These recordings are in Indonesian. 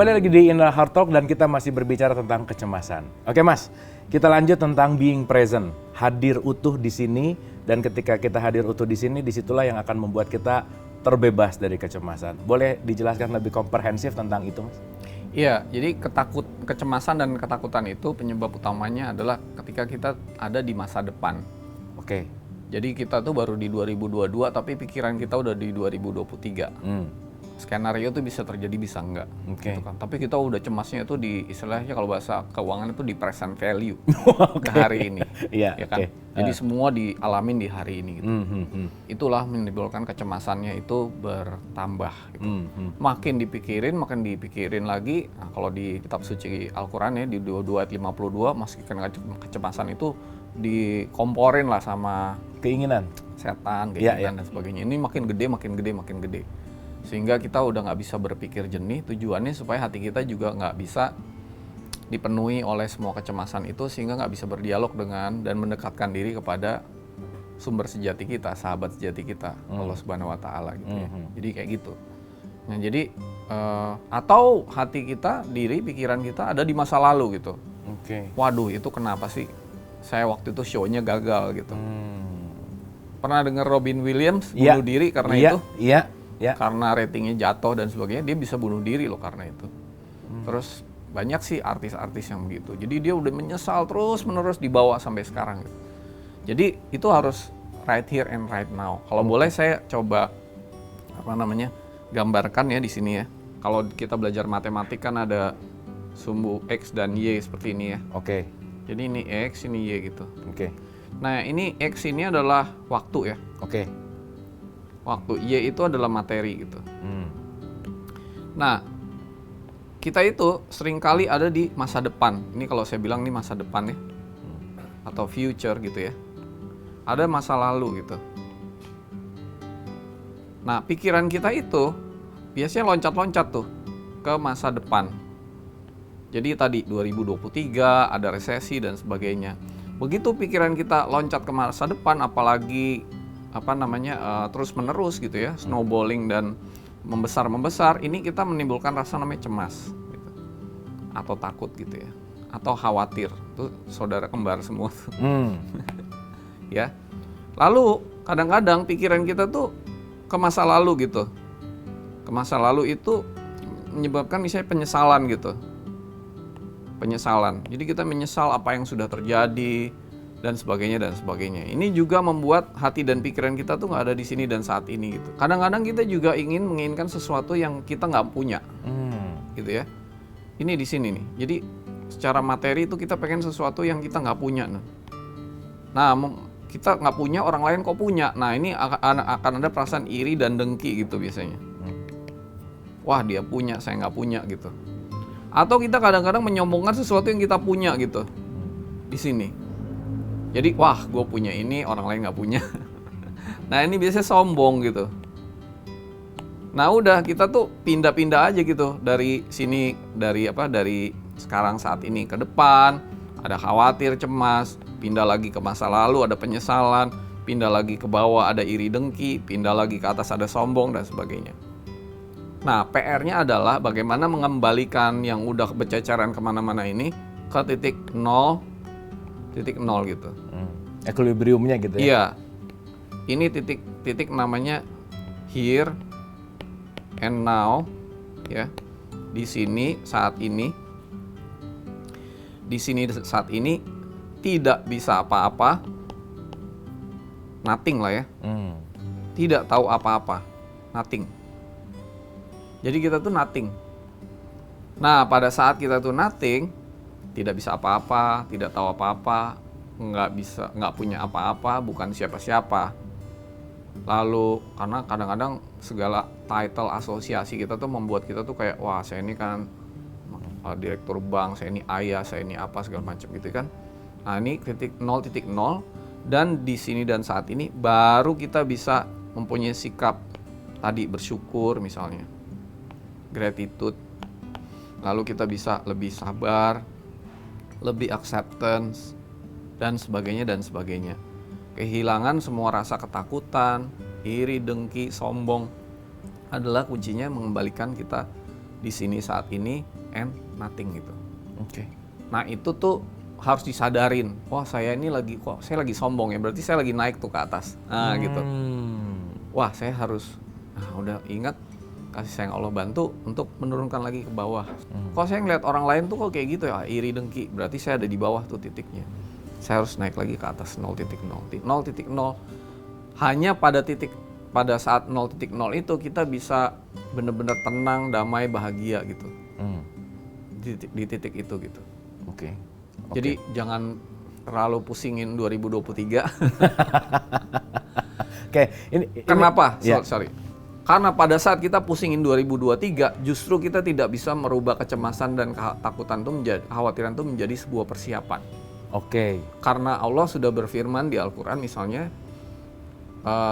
Kembali lagi di Inner Heart Talk dan kita masih berbicara tentang kecemasan. Oke Mas, kita lanjut tentang being present, hadir utuh di sini, dan ketika kita hadir utuh di sini, disitulah yang akan membuat kita terbebas dari kecemasan. Boleh dijelaskan lebih komprehensif tentang itu, Mas? Iya, jadi kecemasan dan ketakutan itu penyebab utamanya adalah ketika kita ada di masa depan. Oke. Jadi kita tuh baru di 2022 tapi pikiran kita udah di 2023. Skenario tuh bisa terjadi bisa enggak. Gitu kan. Tapi kita udah cemasnya itu di istilahnya kalau bahasa keuangan itu di present value ke hari ini. Iya, ya kan? Jadi semua dialamin di hari ini gitu. Itulah menimbulkan kecemasannya itu bertambah gitu. Makin dipikirin lagi. Nah, kalau di kitab suci Al-Qur'an ya di 22 ayat 52 masukin kecemasan itu dikomporin lah sama keinginan setan, keinginan dan sebagainya. Ini makin gede. Sehingga kita udah nggak bisa berpikir jernih. Tujuannya supaya hati kita juga nggak bisa dipenuhi oleh semua kecemasan itu, sehingga nggak bisa berdialog dengan dan mendekatkan diri kepada sumber sejati kita, sahabat sejati kita, Allah Subhanahu Wa Taala gitu ya. Jadi kayak gitu. Nah jadi atau hati kita, pikiran kita ada di masa lalu gitu. Waduh itu kenapa sih saya waktu itu show-nya gagal gitu. Pernah dengar Robin Williams bunuh diri karena itu? Iya. Karena ratingnya jatuh dan sebagainya, dia bisa bunuh diri loh karena itu. Terus banyak sih artis-artis yang begitu. Jadi dia udah menyesal terus-menerus dibawa sampai sekarang gitu. Jadi itu harus right here and right now. Kalau boleh saya coba gambarkan ya di sini ya. Kalau kita belajar matematik kan ada sumbu X dan Y seperti ini ya. Jadi ini X, ini Y gitu. Nah ini X ini adalah waktu ya. Waktu, Y itu adalah materi gitu. Nah, kita itu seringkali ada di masa depan. Ini kalau saya bilang ini masa depan ya. Atau future gitu ya. Ada masa lalu gitu. Nah, pikiran kita itu biasanya loncat-loncat tuh ke masa depan. Jadi tadi 2023 ada resesi dan sebagainya. Begitu pikiran kita loncat ke masa depan, apalagi terus menerus gitu ya, snowballing dan membesar, ini kita menimbulkan rasa namanya cemas gitu. Atau takut gitu ya, atau khawatir. Itu saudara kembar semua tuh. Ya. Lalu kadang-kadang pikiran kita tuh ke masa lalu gitu. Ke masa lalu itu menyebabkan misalnya penyesalan gitu. Jadi kita menyesal apa yang sudah terjadi dan sebagainya. Ini juga membuat hati dan pikiran kita tuh nggak ada di sini dan saat ini gitu. Kadang-kadang kita juga menginginkan sesuatu yang kita nggak punya, gitu ya. Ini di sini nih. Jadi secara materi itu kita pengen sesuatu yang kita nggak punya. Nah, kita nggak punya, orang lain kok punya. Nah, ini akan ada perasaan iri dan dengki gitu biasanya. Wah, dia punya, saya nggak punya gitu. Atau kita kadang-kadang menyombongkan sesuatu yang kita punya gitu. Di sini. Jadi, wah gue punya ini, orang lain nggak punya. Nah ini biasanya sombong gitu. Nah udah kita tuh pindah-pindah aja gitu dari sini, dari sekarang saat ini ke depan, ada khawatir, cemas, pindah lagi ke masa lalu, ada penyesalan, pindah lagi ke bawah, ada iri dengki, pindah lagi ke atas, ada sombong dan sebagainya. Nah PR-nya adalah bagaimana mengembalikan yang udah berceceran kemana-mana ini ke titik nol gitu. Equilibriumnya gitu ya. Iya. Ini titik namanya here and now ya. Di sini saat ini. Di sini saat ini tidak bisa apa-apa. Nothing lah ya. Tidak tahu apa-apa. Nothing. Jadi kita tuh nothing. Nah, pada saat kita tuh nothing, tidak bisa apa-apa, tidak tahu apa-apa, nggak punya apa-apa, bukan siapa-siapa. Lalu karena kadang-kadang segala title asosiasi kita tuh membuat kita tuh kayak wah saya ini kan direktur bank, saya ini ayah, saya ini apa segala macam gitu kan. Nah ini titik nol dan di sini dan saat ini baru kita bisa mempunyai sikap tadi bersyukur misalnya, gratitude. Lalu kita bisa lebih sabar, lebih acceptance, dan sebagainya. Kehilangan semua rasa ketakutan, iri, dengki, sombong adalah kuncinya mengembalikan kita di sini saat ini and nothing gitu. Oke. Nah itu tuh harus disadarin, wah saya lagi sombong ya, berarti saya lagi naik tuh ke atas. Nah gitu. Wah saya harus, udah ingat kasih sayang Allah bantu untuk menurunkan lagi ke bawah. Kalau saya ngeliat orang lain tuh kok kayak gitu ya, iri dengki, berarti saya ada di bawah tuh titiknya. Saya harus naik lagi ke atas 0.0. 0.0 hanya pada saat 0.0 itu kita bisa benar-benar tenang, damai, bahagia gitu. Di titik itu gitu. Oke. Jadi jangan terlalu pusingin 2023. Oke, ini Kenapa? Ya. Sorry. Karena pada saat kita pusingin 2023, justru kita tidak bisa merubah kecemasan dan ketakutan itu kekhawatiran itu menjadi sebuah persiapan. Oke. Karena Allah sudah berfirman di Al-Quran misalnya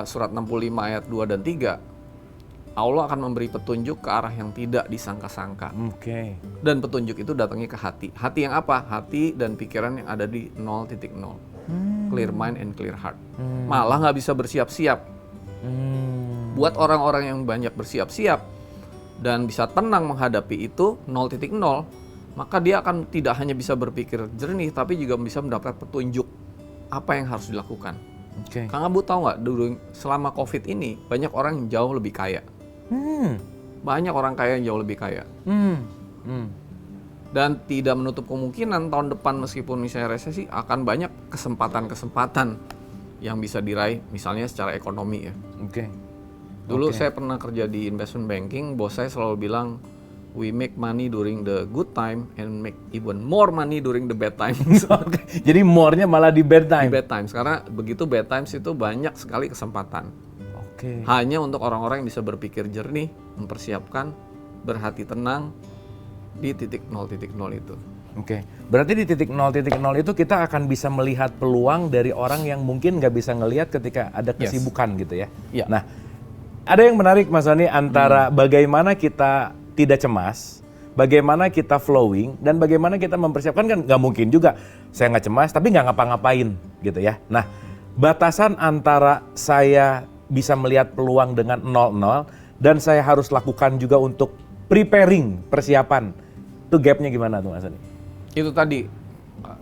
surat 65 ayat 2 dan 3, Allah akan memberi petunjuk ke arah yang tidak disangka-sangka. Oke. Dan petunjuk itu datangnya ke hati. Hati yang apa? Hati dan pikiran yang ada di 0.0. Clear mind and clear heart. Malah nggak bisa bersiap-siap. Buat orang-orang yang banyak bersiap-siap dan bisa tenang menghadapi itu 0.0, maka dia akan tidak hanya bisa berpikir jernih, tapi juga bisa mendapat petunjuk apa yang harus dilakukan. Oke. Kang Abu tahu nggak, dulu selama COVID ini banyak orang yang jauh lebih kaya. Banyak orang kaya yang jauh lebih kaya. Dan tidak menutup kemungkinan tahun depan meskipun misalnya resesi akan banyak kesempatan-kesempatan yang bisa diraih, misalnya secara ekonomi ya. Oke. Dulu saya pernah kerja di investment banking, bos saya selalu bilang, we make money during the good time and make even more money during the bad times. Oke. Jadi more-nya malah di bad time. Di bad times, karena begitu bad times itu banyak sekali kesempatan. Oke. Hanya untuk orang-orang yang bisa berpikir jernih, mempersiapkan, berhati tenang di titik 0.0 itu. Oke. Berarti di titik 0.0 itu kita akan bisa melihat peluang dari orang yang mungkin nggak bisa ngelihat ketika ada kesibukan gitu ya. Iya. Nah, ada yang menarik Mas Sony antara bagaimana kita tidak cemas, bagaimana kita flowing, dan bagaimana kita mempersiapkan. Kan nggak mungkin juga saya nggak cemas tapi nggak ngapa-ngapain gitu ya. Nah, batasan antara saya bisa melihat peluang dengan 0.0 dan saya harus lakukan juga untuk preparing, persiapan, itu gapnya gimana tuh Mas Sony? Itu tadi,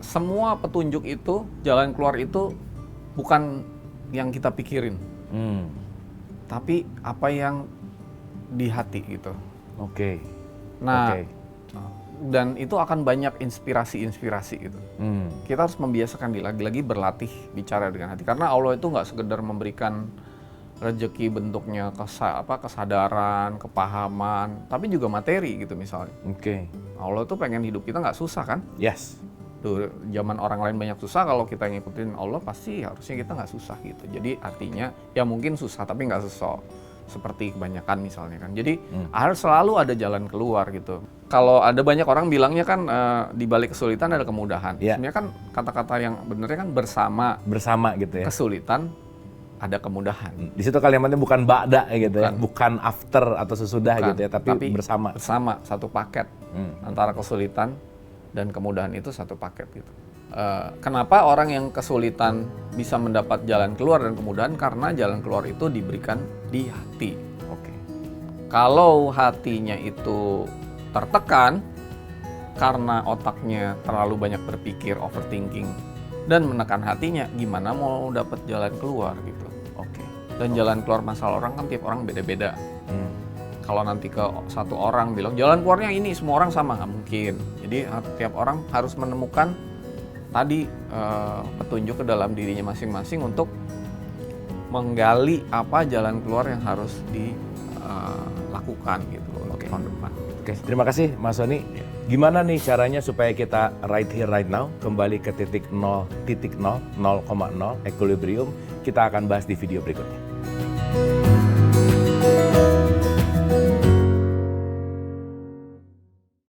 semua petunjuk itu, jalan keluar itu bukan yang kita pikirin, tapi apa yang di hati gitu. Oke. Nah, Oke. dan itu akan banyak inspirasi-inspirasi gitu. Kita harus membiasakan diri, lagi-lagi berlatih bicara dengan hati. Karena Allah itu nggak sekedar memberikan rezeki bentuknya kesadaran, kepahaman, tapi juga materi gitu misalnya. Oke. Allah itu pengen hidup kita nggak susah kan? Yes. Tuh, zaman orang lain banyak susah, kalau kita ngikutin Allah pasti harusnya kita nggak susah gitu. Jadi artinya ya mungkin susah tapi nggak susah seperti kebanyakan misalnya kan. Jadi harus selalu ada jalan keluar gitu. Kalau ada banyak orang bilangnya kan di balik kesulitan ada kemudahan. Yeah. Sebenarnya kan kata-kata yang benernya kan Bersama gitu ya. kesulitan ada kemudahan. Di situ kalimatnya bukan ba'da gitu ya, bukan after atau sesudah Bukan, gitu ya, tapi bersama. Bersama satu paket antara kesulitan dan kemudahan itu satu paket gitu. Kenapa orang yang kesulitan bisa mendapat jalan keluar dan kemudahan? Karena jalan keluar itu diberikan di hati. Oke. Kalau hatinya itu tertekan karena otaknya terlalu banyak berpikir, overthinking, dan menekan hatinya, gimana mau dapat jalan keluar gitu. Oke. Dan jalan keluar masalah orang kan tiap orang beda-beda. Kalau nanti ke satu orang bilang jalan keluarnya ini, semua orang sama, nggak mungkin. Jadi tiap orang harus menemukan tadi petunjuk ke dalam dirinya masing-masing untuk menggali apa jalan keluar yang harus dilakukan gitu untuk tahun depan. Oke, terima kasih Mas Sony. Gimana nih caranya supaya kita right here right now kembali ke titik 0.0, 0,0 equilibrium? Kita akan bahas di video berikutnya.